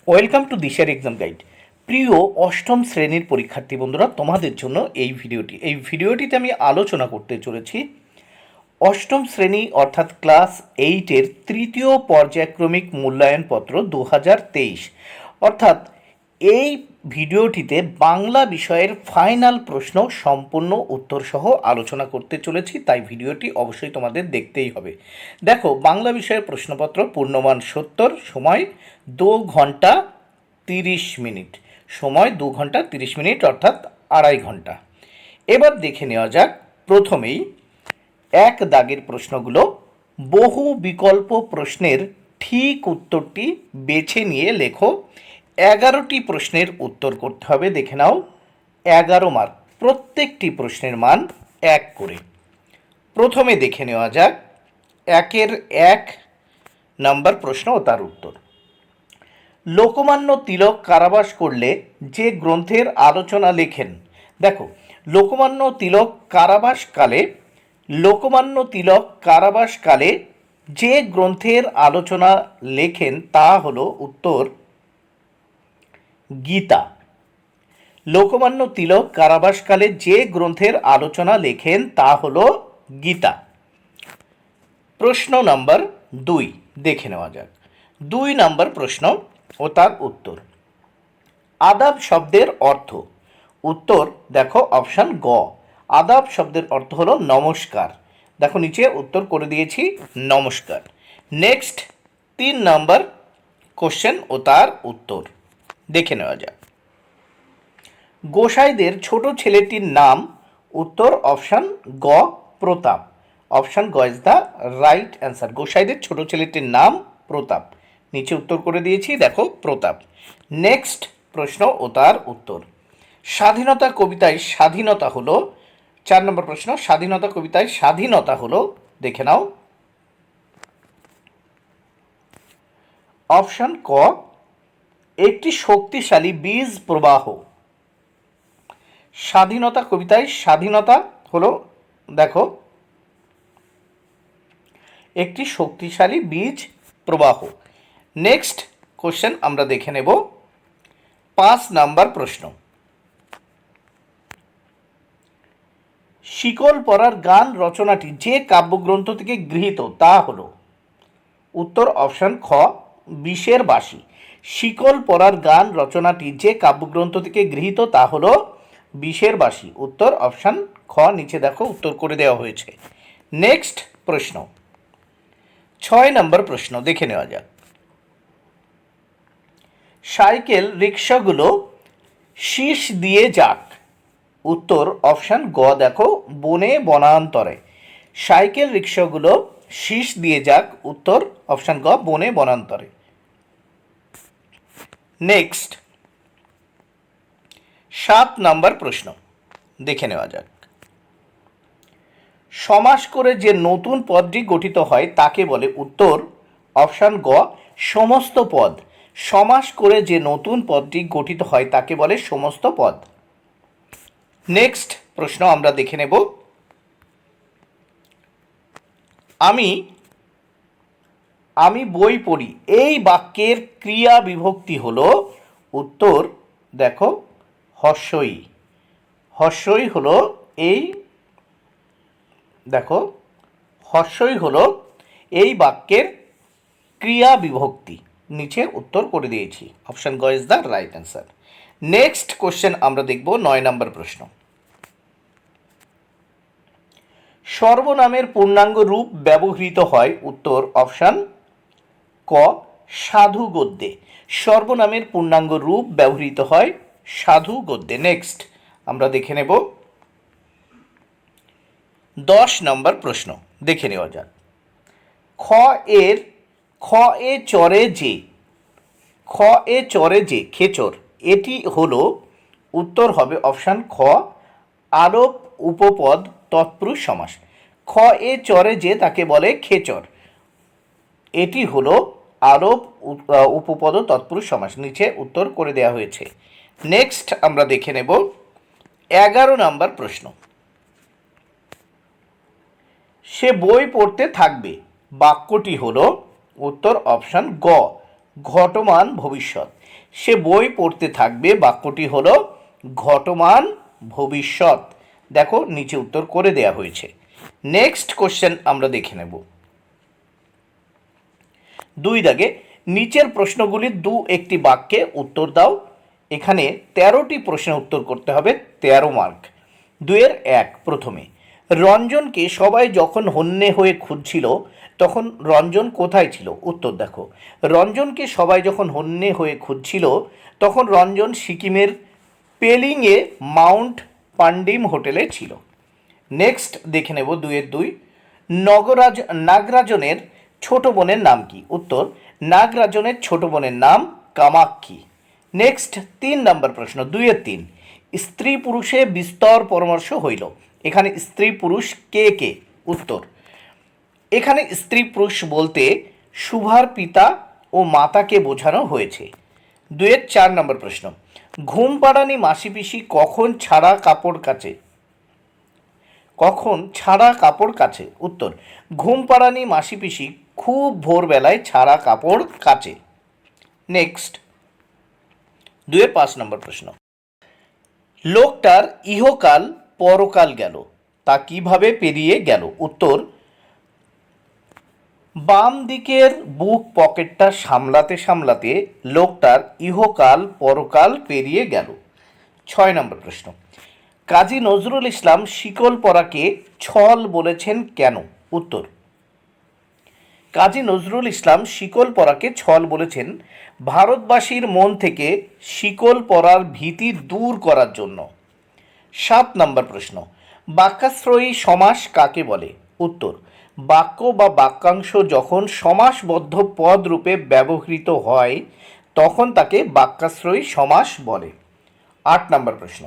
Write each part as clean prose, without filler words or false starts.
Welcome to দিশার exam guide. প্রিয় অষ্টম শ্রেণীর পরীক্ষার্থী বন্ধুরা, তোমাদের জন্য এই ভিডিওটিতে আমি আলোচনা করতে চলেছি অষ্টম শ্রেণী অর্থাৎ ক্লাস 8-এর তৃতীয় পর্যায়ক্রমিক মূল্যায়নপত্র 2023। অর্থাৎ এই ভিডিওটিতে বাংলা বিষয়ের ফাইনাল প্রশ্ন সম্পূর্ণ উত্তরসহ আলোচনা করতে চলেছি, তাই ভিডিওটি অবশ্যই তোমাদের দেখতেই হবে। দেখো, বাংলা বিষয়ের প্রশ্নপত্র, পূর্ণমান 70, সময় 2 ঘন্টা 30 মিনিট, সময় 2 ঘন্টা 30 মিনিট অর্থাৎ 2.5 ঘন্টা। এবার দেখে নেওয়া যাক প্রথমেই এক দাগের প্রশ্নগুলো। বহু বিকল্প প্রশ্নের ঠিক উত্তরটি বেছে নিয়ে লেখো। 11টি প্রশ্নের উত্তর করতে হবে। দেখে নাও, 11 মার্ক, প্রত্যেকটি প্রশ্নের মান 1 করে। প্রথমে দেখে নেওয়া যাক 1 নম্বর প্রশ্ন ও তার উত্তর। লোকমান্য তিলক কারাবাস করলে যে গ্রন্থের আলোচনা লেখেন। দেখো, লোকমান্য তিলক কারাবাসকালে যে গ্রন্থের আলোচনা লেখেন তা হলো উত্তর গীতা। লোকমান্য তিলক কারাবাসকালে যে গ্রন্থের আলোচনা লেখেন তা হলো গীতা। প্রশ্ন নম্বর 2 দেখে নেওয়া যাক। 2 নম্বর প্রশ্ন ও তার উত্তর। আদাব শব্দের অর্থ। উত্তর দেখো অপশান গ। আদাব শব্দের অর্থ হলো নমস্কার। দেখো নিচে উত্তর করে দিয়েছি, নমস্কার। নেক্সট 3 নম্বর কোশ্চেন ও তার উত্তর দেখে নেওয়া যাক। গোসাইদের ছোট ছেলেটির নাম। উত্তর অপশান গ, প্রতাপ। অপশান গ ইজ দ্য রাইট অ্যান্সার। গোসাইদের ছোট ছেলেটির নাম প্রতাপ। নিচে উত্তর করে দিয়েছি, দেখো প্রতাপ। নেক্সট প্রশ্ন ও তার উত্তর। স্বাধীনতা কবিতায় স্বাধীনতা হলো। 4 নম্বর প্রশ্ন, স্বাধীনতা কবিতায় স্বাধীনতা হলো, দেখে নাও অপশান ক, একটি শক্তিশালী বীজ প্রবাহ। স্বাধীনতা কবিতায় স্বাধীনতা হলো, দেখো, একটি শক্তিশালী বীজ প্রবাহ। নেক্সট কোশ্চেন আমরা দেখে নেব 5 নাম্বার প্রশ্ন। শিকল পরার গান রচনাটি যে কাব্যগ্রন্থ থেকে গৃহীত তা হলো। উত্তর অপশান খ, বিষের বাসী। শিকল পরার গান রচনাটি যে কাব্যগ্রন্থ থেকে গৃহীত তা হলো বিষের বাসী। উত্তর অপশান খ। নিচে দেখো উত্তর করে দেওয়া হয়েছে। নেক্সট প্রশ্ন 6 নম্বর প্রশ্ন দেখে নেওয়া যাক। সাইকেল রিক্সাগুলো শীষ দিয়ে যাক। উত্তর অপশান গ, দেখো বনে বনান্তরে। সাইকেল রিক্সাগুলো শীষ দিয়ে যাক। উত্তর অপশান গ, বনে বনান্তরে। নেক্সট 7 নাম্বার প্রশ্ন দেখে নেওয়া যাক। সমাস করে যে নতুন পদটি গঠিত হয় তাকে বলে। উত্তর অপশান গ, সমস্ত পদ। সমাস করে যে নতুন পদটি গঠিত হয় তাকে বলে সমস্ত পদ। নেক্সট প্রশ্ন আমরা দেখে নেব। আমি বই পড়ি এই বাক্যের ক্রিয়া বিভক্তি হলো। উত্তর দেখো হর্ষই। হর্ষই হলো এই, দেখো হর্ষই হলো এই বাক্যের ক্রিয়া বিভক্তি। নিচে উত্তর করে দিয়েছি, অপশান গ is the right answer. Next question আমরা দেখব 9 নম্বর প্রশ্ন। সর্বনামের পূর্ণাঙ্গ রূপ ব্যবহৃত হয়। উত্তর অপশান ক, সাধু গদ্যে। সর্বনামের পূর্ণাঙ্গ রূপ ব্যবহৃত হয় সাধু গদ্যে। নেক্সট আমরা দেখে নেব 10 নম্বর প্রশ্ন দেখে নেওয়া যাক। খ এ চরে যে খেচর, এটি হলো। উত্তর হবে অপশান খ, আরোপ উপপদ তৎপুরুষ সমাস। খ এ চরে যে তাকে বলে খেচর, এটি হলো আরোপ উপপদ তৎপুরুষ সমাস। নিচে উত্তর করে দেওয়া হয়েছে। নেক্সট আমরা দেখে নেব 11 নম্বর প্রশ্ন। সে বই পড়তে থাকবে বাক্যটি হলো। উত্তর অপশান গ, ঘটমান ভবিষ্যৎ। সে বই পড়তে থাকবে, বাক্যটি হলো ঘটমান ভবিষ্যৎ। দেখো নিচে উত্তর করে দেয়া হয়েছে। নেক্সট কোশ্চেন আমরা দেখে নেব। 2 দাগে নিচের প্রশ্নগুলি একটি বাক্যে উত্তর দাও। এখানে 13টি প্রশ্নের উত্তর করতে হবে, 13 মার্ক। 2-1 প্রথমে, রঞ্জনকে সবাই যখন হন্যে হয়ে খুঁজছিল তখন রঞ্জন কোথায় ছিল? উত্তর দেখো, রঞ্জনকে সবাই যখন হন্যে হয়ে খুঁজছিল তখন রঞ্জন সিকিমের পেলিংয়ে মাউন্ট পান্ডিম হোটেলে ছিল। নেক্সট দেখে নেব 2-2, নাগরাজনের ছোট বোনের নাম কি? উত্তর, নাগরাজনের ছোট বোনের নাম কামাক্ষী। নেক্সট 3 নম্বর প্রশ্ন, 2-3, স্ত্রী পুরুষে বিস্তর পরামর্শ হইল। এখানে স্ত্রী পুরুষ কে কে? উত্তর, এখানে স্ত্রী পুরুষ বলতে শুভার পিতা ও মাতাকে বোঝানো হয়েছে। 2-4 নম্বর প্রশ্ন, ঘুম পাড়ানি মাসি পিসি কখন ছাড়া কাপড় কাচে? কখন ছাড়া কাপড় কাচে? উত্তর, ঘুম পাড়ানি মাসি পিসি খুব ভোরবেলায় ছাড়া কাপড় কাচে। নেক্সট 2-5 নম্বর প্রশ্ন, লোকটার ইহকাল পরকাল গেল, তা কিভাবে পেরিয়ে গেল? উত্তর, বাম দিকের বুক পকেটটা সামলাতে সামলাতে লোকটার ইহকাল পরকাল পেরিয়ে গেল। 6 নম্বর প্রশ্ন, কাজী নজরুল ইসলাম শিকল পরাকে ছল বলেছেন কেন? উত্তর, কাজী নজরুল ইসলাম শিকল পরাকে ছল বলেছেন ভারতবাসীর মন থেকে শিকল পরার ভীতি দূর করার জন্য। 7 নম্বর প্রশ্ন, বাক্যাশ্রয়ী সমাস কাকে বলে? উত্তর, বাক্য বা বাক্যাংশ যখন সমাসবদ্ধ পদ রূপে ব্যবহৃত হয় তখন তাকে বাক্যাশ্রয়ী সমাস বলে। 8 নম্বর প্রশ্ন,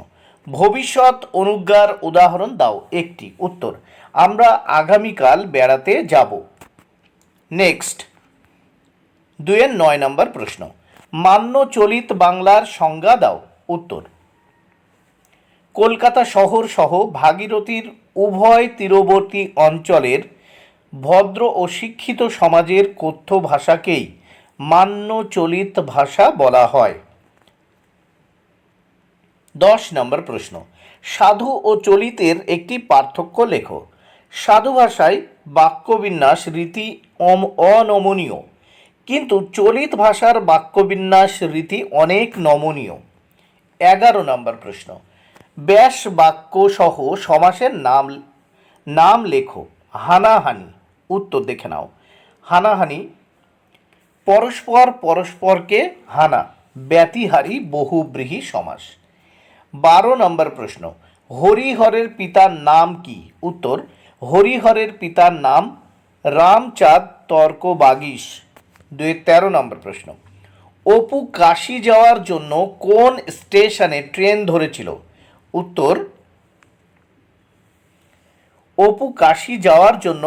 ভবিষ্যৎ অনুজ্ঞার উদাহরণ দাও একটি। উত্তর, আমরা আগামীকাল বেড়াতে যাব। নেক্সট 2-9 নম্বর প্রশ্ন, মান্য চলিত বাংলার সংজ্ঞা দাও। উত্তর, কলকাতা শহর সহ ভাগীরথীর উভয় তীরবর্তী অঞ্চলের ভদ্র ও শিক্ষিত সমাজের কথ্য ভাষাকেই মান্য চলিত ভাষা বলা হয়। 10 নম্বর প্রশ্ন, সাধু ও চলিতের একটি পার্থক্য লেখো। সাধু ভাষায় বাক্যবিন্যাস রীতি অনমনীয়, কিন্তু চলিত ভাষার বাক্যবিন্যাস রীতি অনেক নমনীয়। 11 নম্বর প্রশ্ন, ব্যাস বাক্য সহ সমাসের নাম লেখো। হানাহানি। উত্তর দেখে নাও, হানাহানি পরস্পর পরস্পরকে হানা, ব্যতিহারী বহুব্রীহি সমাস। 12 নম্বর প্রশ্ন, হরিহরের পিতার নাম কি? উত্তর, হরিহরের পিতার নাম রামচাঁদ তর্ক বাগীশ। 13 নম্বর প্রশ্ন, অপু কাশি যাওয়ার জন্য কোন স্টেশনে ট্রেন ধরেছিল? উত্তর, অপু কাশি যাওয়ার জন্য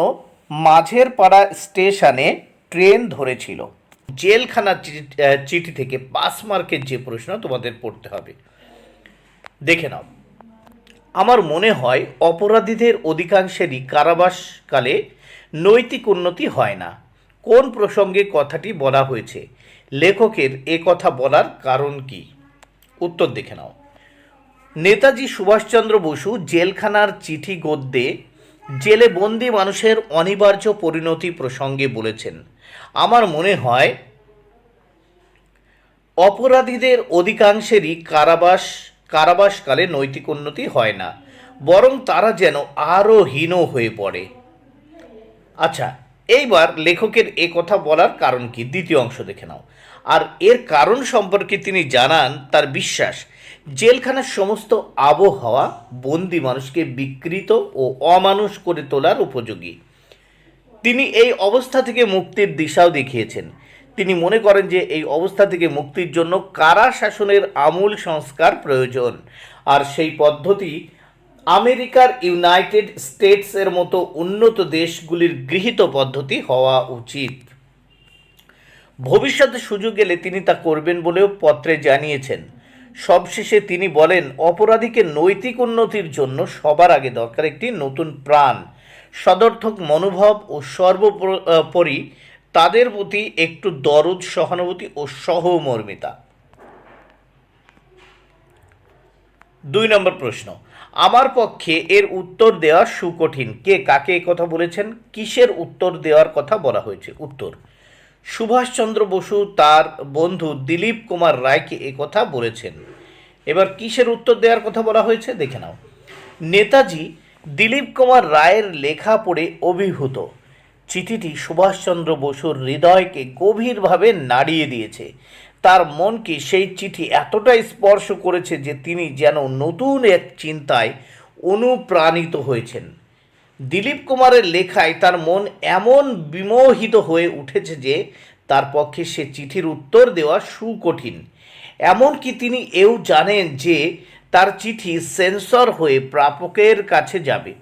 মাঝের পাড়া স্টেশনে ট্রেন ধরেছিল। জেলখানার চিঠি থেকে 5 মার্কের যে প্রশ্ন তোমাদের পড়তে হবে, দেখে নাও। আমার মনে হয় অপরাধীদের অধিকাংশেরই কারাবাসকালে নৈতিক উন্নতি হয় না। কোন প্রসঙ্গে কথাটি বলা হয়েছে? লেখকের এ কথা বলার কারণ কি? উত্তর দেখে নাও। নেতাজি সুভাষচন্দ্র বসু জেলখানার চিঠি গদ্যে জেলে বন্দি মানুষের অনিবার্য পরিণতি প্রসঙ্গে বলেছেন, আমার মনে হয় অপরাধীদের অধিকাংশেরই কারাবাসকালে নৈতিক উন্নতি হয় না, বরং তারা যেন আরও হীন হয়ে পড়ে। আচ্ছা, এইবার লেখকের এ কথা বলার কারণ কি? দ্বিতীয় অংশ দেখে নাও। আর এর কারণ সম্পর্কে তিনি জানান তার বিশ্বাস জেলখানার সমস্ত আবহাওয়া বন্দি মানুষকে বিকৃত ও অমানুষ করে তোলার উপযোগী। তিনি এই অবস্থা থেকে মুক্তির দিশাও দেখিয়েছেন। তিনি মনে করেন যে এই অবস্থা থেকে মুক্তির জন্য কারা শাসনের আমূল সংস্কার প্রয়োজন, আর সেই পদ্ধতি আমেরিকার ইউনাইটেড স্টেটসের মতো উন্নত দেশগুলির গৃহীত পদ্ধতি হওয়া উচিত। ভবিষ্যতে সুযোগ এলে তিনি তা করবেন বলেও পত্রে জানিয়েছেন। সবশেষে তিনি বলেন, অপরাধীকে নৈতিক উন্নতির জন্য সবার আগে দরকার একটি নতুন প্রাণ, সদর্থক মনোভাব ও সর্বোপরি তাদের প্রতি একটু দরদ, সহানুভূতি ও সহমর্মিতা। 2 নম্বর প্রশ্ন, আমার পক্ষে এর উত্তর দেওয়া সুকঠিন। কে কাকে কথা বলেছেন? কিসের উত্তর দেওয়ার কথা বলা হয়েছে? উত্তর, সুভাষচন্দ্র বসু তার বন্ধু দিলীপ কুমার রায়কে কথা বলেছেন। এবার কিসের উত্তর দেওয়ার কথা বলা হয়েছে দেখে নাও। নেতাজি দিলীপ কুমার রায়ের লেখা পড়ে অভিভূত। চিঠিটি সুভাষচন্দ্র বসুর হৃদয়কে গভীরভাবে নাড়িয়ে দিয়েছে। তার মনকে সেই চিঠি এতটাই স্পর্শ করেছে যে তিনি যেন নতুন এক চিন্তায় অনুপ্রাণিত হয়েছেন। দিলীপ কুমারের লেখায় তার মন এমন বিমোহিত হয়ে উঠেছে যে তার পক্ষে সে চিঠির উত্তর দেওয়া সুকঠিন। এমনকি তিনি এও জানেন যে তার চিঠি সেন্সর হয়ে প্রাপকের কাছে যাবে।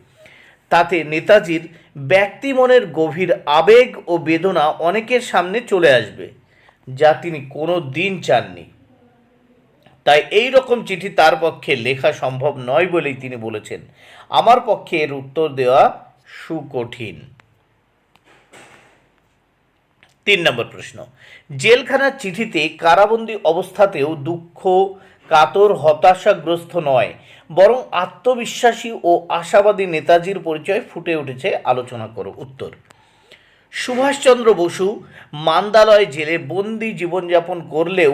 তাতে নেতাজির ব্যক্তিমনের গভীর আবেগ ও বেদনা অনেকের সামনে চলে আসবে, যা তিনি কোনো দিন চাননি। তাই এই রকম চিঠি তার পক্ষে লেখা সম্ভব নয় বলেই তিনি বলেছেন, আমার পক্ষে এর উত্তর দেওয়া সুকঠিন। 3 নম্বর প্রশ্ন, জেলখানার চিঠিতে কারাবন্দী অবস্থাতেও দুঃখ, কাতর, হতাশাগ্রস্ত নয়, বরং আত্মবিশ্বাসী ও আশাবাদী নেতাজির পরিচয় ফুটে উঠেছে। আলোচনা করো। উত্তর, সুভাষচন্দ্র বসু মান্দালয় জেলে বন্দি জীবনযাপন করলেও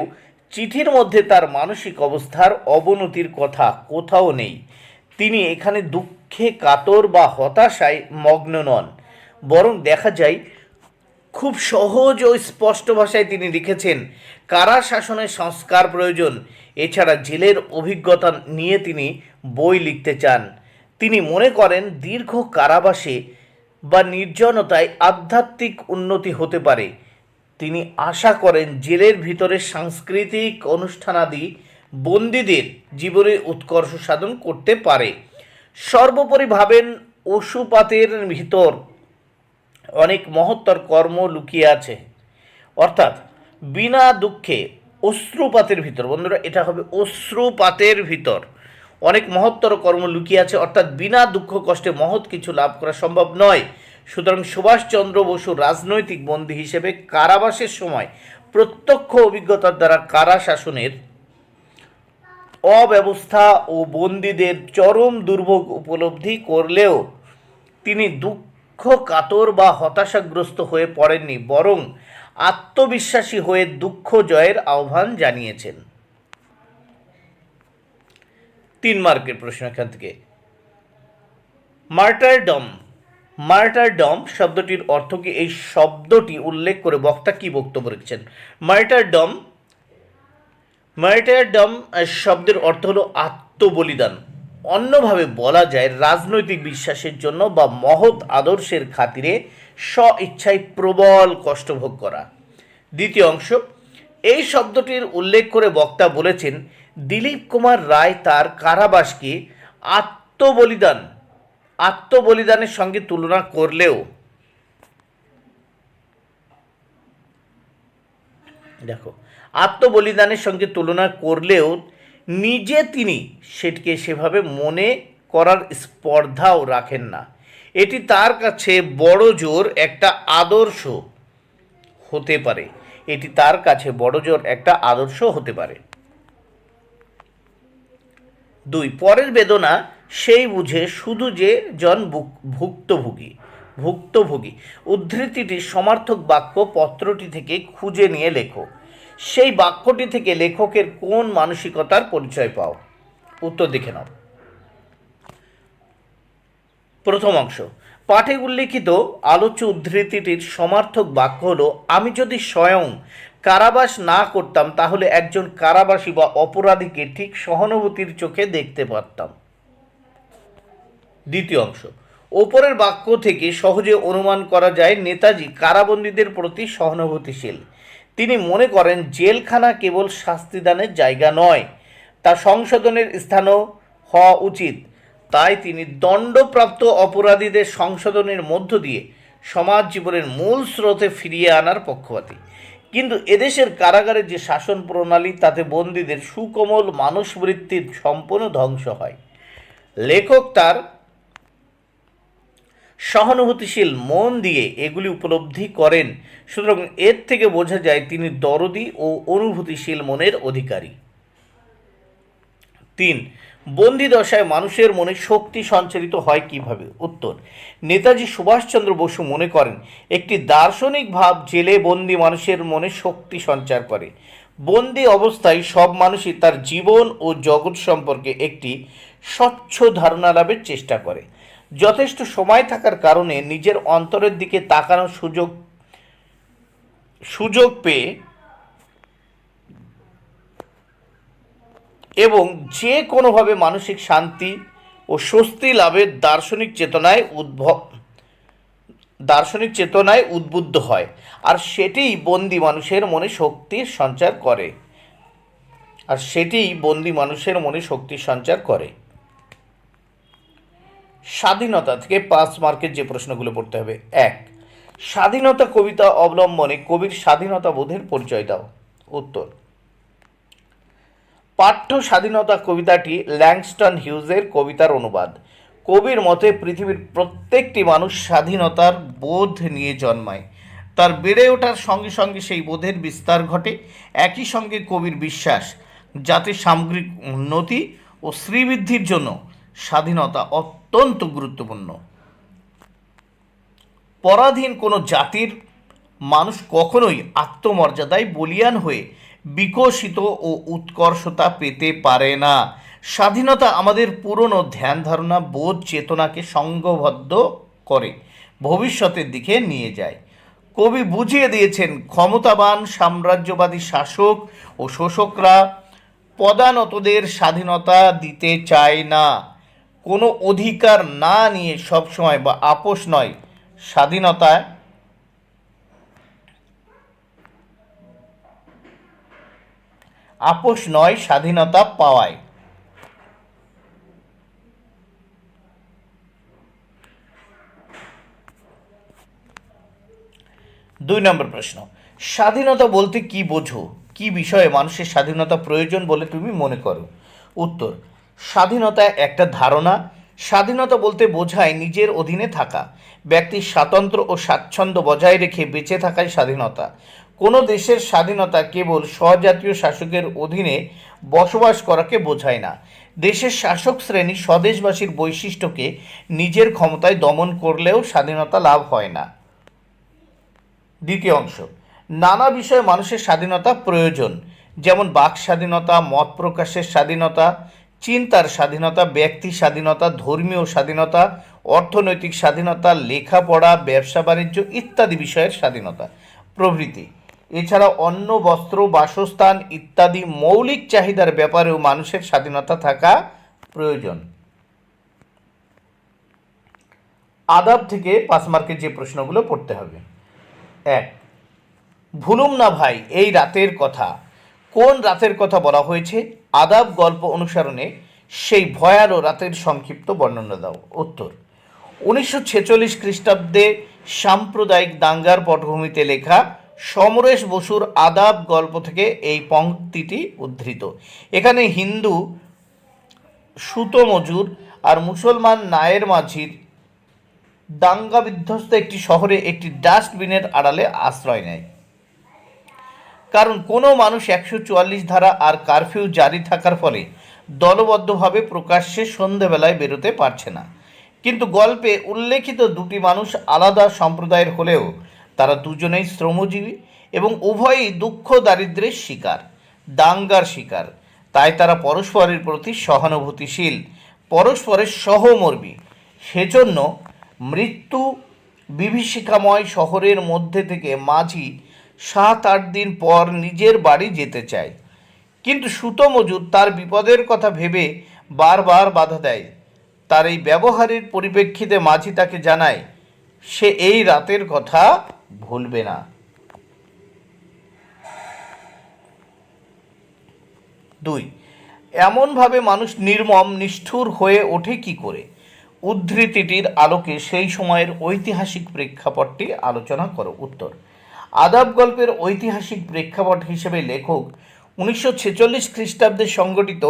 চিঠির মধ্যে তার মানসিক অবস্থার অবনতির কথা কোথাও নেই। তিনি এখানে দুঃখে কাতর বা হতাশায় মগ্ন নন, বরং দেখা যায় খুব সহজ ও স্পষ্ট ভাষায় তিনি লিখেছেন কারা শাসনের সংস্কার প্রয়োজন। এছাড়া জেলের অভিজ্ঞতা নিয়ে তিনি বই লিখতে চান। তিনি মনে করেন দীর্ঘ কারাবাসে বা নির্জনতায় আধ্যাত্মিক উন্নতি হতে পারে। তিনি আশা করেন জেলের ভিতরে সাংস্কৃতিক অনুষ্ঠানাদি বন্দীদের জীবনে উৎকর্ষ সাধন করতে পারে। সর্বোপরি ভাবেন অশুপাতের ভিতর অনেক মহত্তর কর্ম লুকিয়ে আছে, অর্থাৎ বিনা দুঃখে অশ্রুপাতের ভিতর, বন্ধুরা এটা হবে অশ্রুপাতের ভিতর অনেক মহত্তর কর্ম লুকিয়ে আছে, অর্থাৎ বিনা দুঃখ কষ্টে মহৎ কিছু লাভ করা সম্ভব নয়। সুতরাং সুভাষচন্দ্র বসু রাজনৈতিক বন্দী হিসেবে কারাবাসের সময় প্রত্যক্ষ অভিজ্ঞতার দ্বারা কারা শাসনের অব্যবস্থা ও বন্দীদের চরম দুর্ভোগ উপলব্ধি করলেও তিনি দুঃখ কাতর বা হতাশাগ্রস্ত হয়ে পড়েননি, বরং আত্মবিশ্বাসী হয়ে দুঃখ জয়ের আহ্বান জানিয়েছেন। 3 মার্কের প্রশ্ন এখান থেকে। মার্টারডম শব্দটির অর্থ কি? এই শব্দটি উল্লেখ করে বক্তা কি বক্তব্য রেখেছেন? মার্টারডম শব্দের অর্থ হলো আত্মবলিদান। অন্যভাবে বলা যায় রাজনৈতিক বিশ্বাসের জন্য বা মহৎ আদর্শের খাতিরে স্ব ইচ্ছায় প্রবল কষ্ট ভোগ করা। দ্বিতীয় অংশ, এই শব্দটির উল্লেখ করে বক্তা বলেছেন দিলীপ কুমার রায় তার কারাবাসকে আত্মবলিদানের সঙ্গে তুলনা করলেও নিজে তিনি সেটিকে সেভাবে মনে করার স্পর্ধাও রাখেন না। এটি তার কাছে বড় জোর একটা আদর্শ হতে পারে। 2, পরের বেদনা সেই বুঝে শুধু যে জন ভুক্তভোগী। উদ্ধৃতিটির সমার্থক বাক্য পত্রটি থেকে খুঁজে নিয়ে লেখো। সেই বাক্যটি থেকে লেখকের কোন মানসিকতার পরিচয় পাও? উত্তর দেখে নাও। প্রথম অংশ, পাঠে উল্লিখিত আলোচ্য উদ্ধৃতিটির সমার্থক বাক্য হলো আমি যদি স্বয়ং কারাবাস না করতাম তাহলে একজন কারাবাসী বা অপরাধীকে ঠিক সহানুভূতির চোখে দেখতে পারতাম। দ্বিতীয় অংশ, ওপরের বাক্য থেকে সহজে অনুমান করা যায় নেতাজি কারাবন্দীদের প্রতি সহানুভূতিশীল। তিনি মনে করেন জেলখানা কেবল শাস্তিদানের জায়গা নয়, তা সংশোধনের স্থানও হওয়া উচিত। তাই তিনি দণ্ডপ্রাপ্ত অপরাধীদের সংশোধনের মধ্য দিয়ে সমাজ জীবনের মূল স্রোতে ফিরিয়ে আনার পক্ষপাতী। কিন্তু এদেশের কারাগারের যে শাসন প্রণালী তাতে বন্দীদের সুকোমল মানসবৃত্তির সম্পূর্ণ ধ্বংস হয়। লেখক তার সহানুভূতিশীল মন দিয়ে এগুলি উপলব্ধি করেন, সুতরাং এর থেকে বোঝা যায় তিনি দরদী ও অনুভূতিশীল মনের অধিকারী। 3, বন্দি দশায় মানুষের মনে শক্তি সঞ্চারিত হয় কিভাবে? উত্তর, নেতাজি সুভাষচন্দ্র বসু মনে করেন একটি দার্শনিক ভাব জেলে বন্দি মানুষের মনে শক্তি সঞ্চার করে। বন্দি অবস্থায় সব মানুষই তার জীবন ও জগৎ সম্পর্কে একটি স্বচ্ছ ধারণা লাভের চেষ্টা করে। যথেষ্ট সময় থাকার কারণে নিজের অন্তরের দিকে তাকানোর সুযোগ পেয়ে এবং যে কোনোভাবে মানসিক শান্তি ও স্বস্তি লাভের দার্শনিক চেতনায় উদ্বুদ্ধ হয়, আর সেটিই বন্দি মানুষের মনে শক্তির সঞ্চার করে। স্বাধীনতা থেকে 5 মার্কের যে প্রশ্নগুলো পড়তে হবে। 1, স্বাধীনতা কবিতা অবলম্বনে কবির স্বাধীনতা বোধের পরিচয় দাও। উত্তর, পাঠ্য স্বাধীনতা কবিতাটি ল্যাংস্টন হিউজের কবিতার অনুবাদ। কবির মতে পৃথিবীর প্রত্যেকটি মানুষ স্বাধীনতার বোধ নিয়ে জন্মায়। তার বেড়ে ওঠার সঙ্গে সঙ্গে সেই বোধের বিস্তার ঘটে। একই সঙ্গে কবির বিশ্বাস জাতির সামগ্রিক উন্নতি ও শ্রীবৃদ্ধির জন্য স্বাধীনতা অত্যন্ত গুরুত্বপূর্ণ। পরাধীন কোনো জাতির মানুষ কখনোই আত্মমর্যাদায় বলীয়ান হয়ে বিকশিত ও উৎকর্ষতা পেতে পারে না। স্বাধীনতা আমাদের পুরনো ধ্যান ধারণা বোধ চেতনাকে সংঘবদ্ধ করে ভবিষ্যতের দিকে নিয়ে যায়। কবি বুঝিয়ে দিয়েছেন ক্ষমতাবান সাম্রাজ্যবাদী শাসক ও শোষকরা পদানতদের স্বাধীনতা দিতে চায় না। কোনো অধিকার না নিয়ে সবসময় বা আপোষ নয় স্বাধীনতা পাওয়ায়। 2 নম্বর প্রশ্ন, স্বাধীনতা বলতে কি বোঝো? কি বিষয়ে মানুষের স্বাধীনতা প্রয়োজন বলে তুমি মনে করো? উত্তর, স্বাধীনতা একটা ধারণা। স্বাধীনতা বলতে বোঝায় নিজের অধীনে থাকা। ব্যক্তির স্বাতন্ত্র্য ও স্বাচ্ছন্দ্য বজায় রেখে বেঁচে থাকাই স্বাধীনতা। কোনো দেশের স্বাধীনতা কেবল স্বজাতীয় শাসকের অধীনে বসবাস করাকে বোঝায় না। দেশের শাসক শ্রেণী স্বদেশবাসীর বৈশিষ্ট্যকে নিজের ক্ষমতায় দমন করলেও স্বাধীনতা লাভ হয় না। দ্বিতীয় অংশ, নানা বিষয়ে মানুষের স্বাধীনতা প্রয়োজন, যেমন বাক স্বাধীনতা, মত প্রকাশের স্বাধীনতা, চিন্তার স্বাধীনতা, ব্যক্তি স্বাধীনতা, ধর্মীয় স্বাধীনতা, অর্থনৈতিক স্বাধীনতা, লেখাপড়া, ব্যবসা বাণিজ্য ইত্যাদি বিষয়ের স্বাধীনতা প্রভৃতি। এছাড়া অন্ন, বস্ত্র, বাসস্থান ইত্যাদি মৌলিক চাহিদার ব্যাপারেও মানুষের স্বাধীনতা থাকা প্রয়োজন। আদাব থেকে 5 মার্কের যে প্রশ্নগুলো পড়তে হবে। 1, ভুলুম না ভাই এই রাতের কথা। কোন রাতের কথা বলা হয়েছে? আদাব গল্প অনুসরণে সেই ভয়াল রাতের সংক্ষিপ্ত বর্ণনা দাও। উত্তর, 1946 খ্রিস্টাব্দে সাম্প্রদায়িক দাঙ্গার পটভূমিতে লেখা সমরেশ বসুর আদাব গল্প থেকে এই পংক্তিটি উদ্ধৃত। এখানে হিন্দু সুতো মজুর আর মুসলমান নায়ের মাঝির দাঙ্গা বিধ্বস্ত একটি শহরে একটি ডাস্টবিনের আড়ালে আশ্রয় নেয়। কারণ কোনো মানুষ 144 ধারা আর কারফিউ জারি থাকার ফলে দলবদ্ধভাবে প্রকাশ্যে সন্ধেবেলায় বেরোতে পারছে না। কিন্তু গল্পে উল্লেখিত দুটি মানুষ আলাদা সম্প্রদায়ের হলেও তারা দুজনেই শ্রমজীবী এবং উভয়ই দুঃখ দারিদ্র্যের শিকার, দাঙ্গার শিকার। তাই তারা পরস্পরের প্রতি সহানুভূতিশীল, পরস্পরের সহমর্মী। সেজন্য মৃত্যু বিভীষিকাময় শহরের মধ্যে থেকে মাঝি 7-8 দিন পর নিজের বাড়ি যেতে চায়, কিন্তু সুতো মজুর তার বিপদের কথা ভেবে বারবার বাধা দেয়। তার এই ব্যবহারের পরিপ্রেক্ষিতে মাঝি তাকে জানায় সে এই রাতের কথা ভুলবে না। 2, এমনভাবে মানুষ নির্মম নিষ্ঠুর হয়ে ওঠে কি করে? উদ্ধৃতিটির আলোকে সেই সময়ের ঐতিহাসিক প্রেক্ষাপটটি আলোচনা করো। উত্তর, আদাব গল্পের ঐতিহাসিক প্রেক্ষাপট হিসেবে লেখক 1946 খ্রিস্টাব্দে সংগঠিত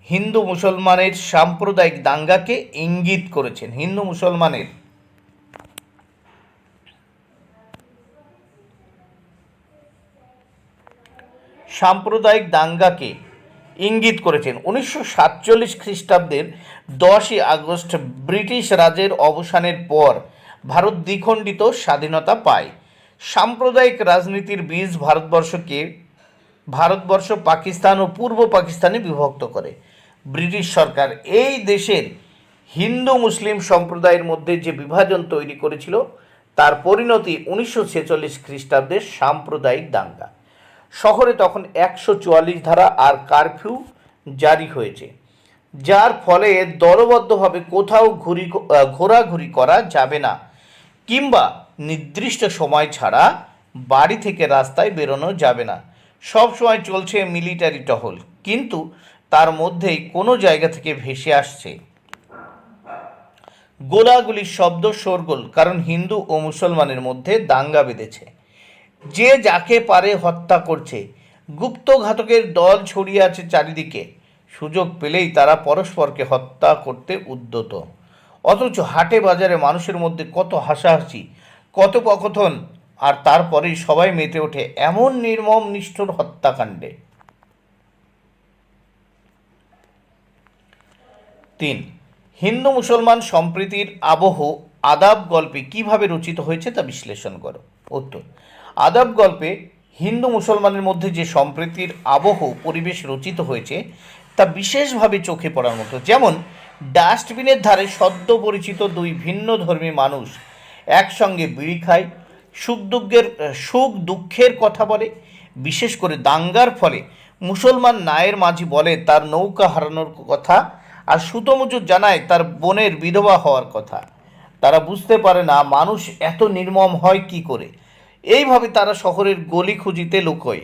হিন্দু মুসলমানের সাম্প্রদায়িক দাঙ্গাকে ইঙ্গিত করেছেন। হিন্দু মুসলমানের সাম্প্রদায়িক দাঙ্গাকে ইঙ্গিত করেছেন। 1947 খ্রিস্টাব্দের 10ই আগস্ট ব্রিটিশ রাজের অবসানের পর ভারত দ্বিখণ্ডিত স্বাধীনতা পায়। সাম্প্রদায়িক রাজনীতির বীজ ভারতবর্ষ পাকিস্তান ও পূর্ব পাকিস্তানে বিভক্ত করে। ব্রিটিশ সরকার এই দেশের হিন্দু মুসলিম সম্প্রদায়ের মধ্যে যে বিভাজন তৈরি করেছিল তার পরিণতি 1946 খ্রিস্টাব্দের সাম্প্রদায়িক দাঙ্গা। শহরে তখন 144 ধারা আর কারফিউ জারি হয়েছে, যার ফলে দলবদ্ধভাবে কোথাও ঘোরাঘুরি করা যাবে না কিংবা নির্দিষ্ট সময় ছাড়া বাড়ি থেকে রাস্তায় বেরোনো যাবে না। সব সময় চলছে মিলিটারি টহল, কিন্তু তার মধ্যেই কোনো জায়গা থেকে ভেসে আসছে গোলাগুলির শব্দ, শোরগোল, কারণ হিন্দু ও মুসলমানের মধ্যে দাঙ্গা বেঁধেছে। যে যাকে পারে হত্যা করছে, গুপ্ত ঘাতকের দল ছড়িয়ে আছে চারিদিকে, সুযোগ পেলেই তারা পরস্পরকে হত্যা করতে উদ্যত। অথচ হাটে বাজারে মানুষের মধ্যে কত হাসাহাসি, কথোপকথন, আর তারপরেই সবাই মেতে ওঠে এমন নির্মম নিষ্ঠুর হত্যাকাণ্ডে। 3. হিন্দু মুসলমান সম্প্রীতির আবহ আদাব গল্পে কিভাবে রচিত হয়েছে তা বিশ্লেষণ করো। উত্তর: আদাব গল্পে হিন্দু মুসলমানের মধ্যে যে সম্প্রীতির আবহ পরিবেশ রচিত হয়েছে তা বিশেষভাবে চোখে পড়ার মতো। যেমন ডাস্টবিনের ধারে সদ্য পরিচিত দুই ভিন্ন ধর্মী মানুষ একসঙ্গে বিড়ি খায়, সুখ দুঃখের কথা বলে। বিশেষ করে দাঙ্গার ফলে মুসলমান নায়ের মাঝি বলে তার নৌকা হারানোর কথা, আর সুতমজুর জানায় তার বোনের বিধবা হওয়ার কথা। তারা বুঝতে পারে না মানুষ এত নির্মম হয় কি করে। এইভাবে তারা শহরের গলি খুঁজিতে লুকোয়,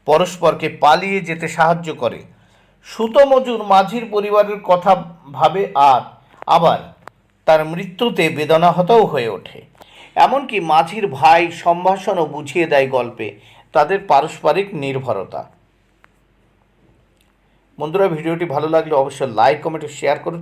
পরস্পরকে পালিয়ে যেতে সাহায্য করে। সুতমজুর মাঝির পরিবারের কথা ভাবে, আর আবার তার মৃত্যুতে বেদনাহতও হয়ে ওঠে। এমনকি মাঝির ভাই সম্ভাষণও বুঝিয়ে দেয় গল্পে তাদের পারস্পরিক নির্ভরতা। বন্ধুরা, ভিডিওটি ভালো লাগলে অবশ্যই লাইক, কমেন্ট ও শেয়ার করুন।